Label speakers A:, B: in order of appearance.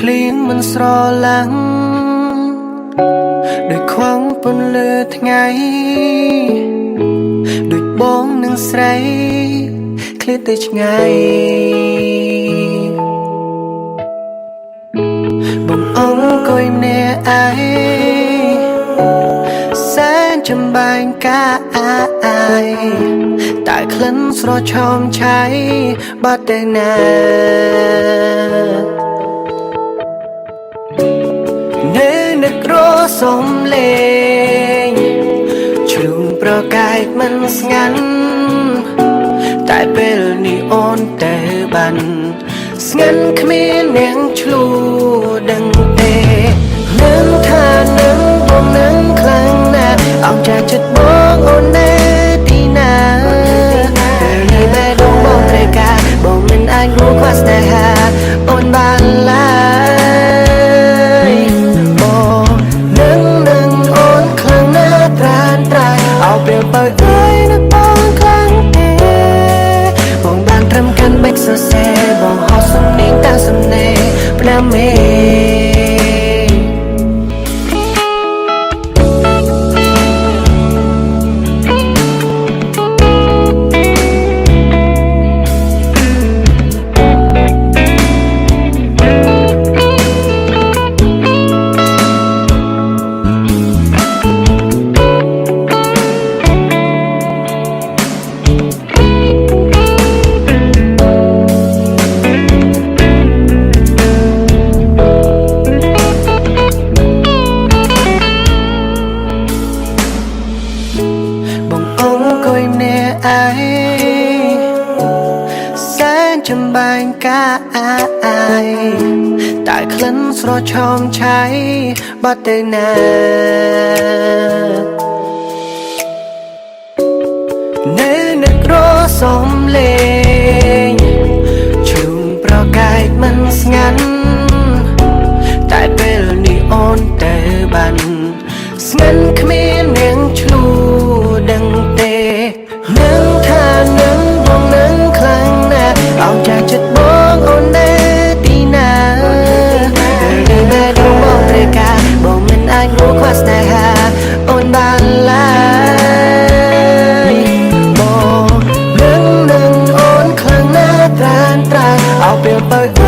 A: ភ្លៀងមិនស្រលាំងដូចខ្វាំងពន្លឺថ្ងៃដូចបងនឹងស្រីឃ្លាតទៅឆ្ងាយបងអង្គុយម្នាក់ឯងសែនចំបែងកាអាយតែក្លិនស្រឆោមឆៃបាត់ទៅណានឹករសំលេងជ្រុំប្រកាយមិនស្ងាត់តែពេលនេះអូនទៅបានស្ងាត់គ្មានអ្នកឆ្លួដឹងទេនឹងថានឹងបងនឹងខ្លាំងណាស់អោបចាចិត្តបងអូននៅទីណាពេលនេះបែរដងបងត្រូវការបងមិនអាចរួចខ្វះស្នេហាអូនបានឡើយពេលបើអើយនឹកបងខ្លាំងទេបងបានត្រឹមកាន់បេកសរសេរបងហៅសំនៀងតាសំណេរផ្ដាំមេសែនចំបែងកាអាយតែក្លិនស្រឆោមឆៃបាត់ទៅណានឹករសំលេងជ្រុំប្រកាយមិនស្ងាត់តែពេលនេះអូនទៅបានស្ងាត់គ្មានអ្នកឆ្លួដឹងទេនឹងថានឹងបងនឹងខ្លាំងណាស់អោបចាចិត្តបងអូននៅទីណាពេលនេះបែរដងបងត្រូវការបងមិនអាចរួចខ្វះស្នេហាអូនបានឡើយបងនឹងអូនខ្លាំងណាស់ត្រានអោបពេលបើ